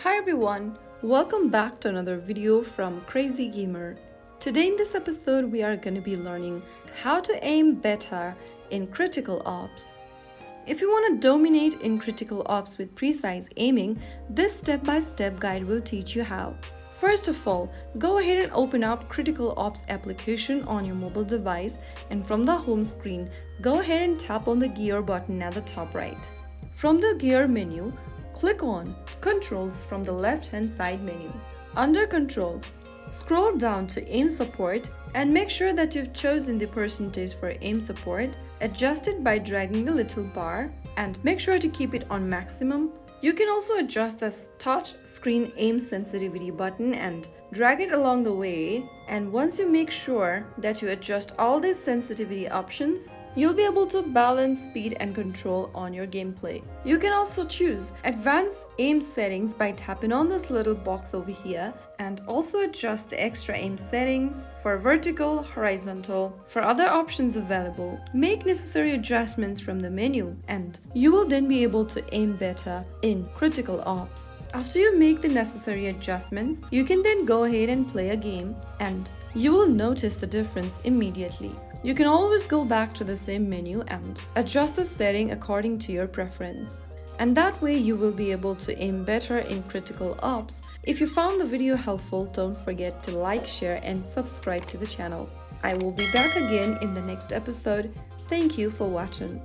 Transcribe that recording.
Hi everyone, welcome back to another video from Crazy Gamer. Today in this episode we are going to be learning how to aim better in Critical Ops. If you want to dominate in Critical Ops with precise aiming, this step-by-step guide will teach you how. First of all, go ahead and open up Critical Ops application on your mobile device, and from the home screen, go ahead and tap on the gear button at the top right. From the gear menu, click on Controls from the left-hand side menu. Under Controls, scroll down to Aim Support and make sure that you've chosen the percentage for aim support. Adjust it by dragging the little bar and make sure to keep it on maximum. You can also adjust the touch screen aim sensitivity button and drag it along the way, and once you make sure that you adjust all these sensitivity options, you'll be able to balance speed and control on your gameplay. You can also choose advanced aim settings by tapping on this little box over here and also adjust the extra aim settings for vertical, horizontal, for other options available. Make necessary adjustments from the menu and you will then be able to aim better in Critical Ops. After you make the necessary adjustments, you can then go ahead and play a game and you will notice the difference immediately. You can always go back to the same menu and adjust the setting according to your preference. And that way you will be able to aim better in Critical Ops. If you found the video helpful, don't forget to like, share and subscribe to the channel. I will be back again in the next episode. Thank you for watching.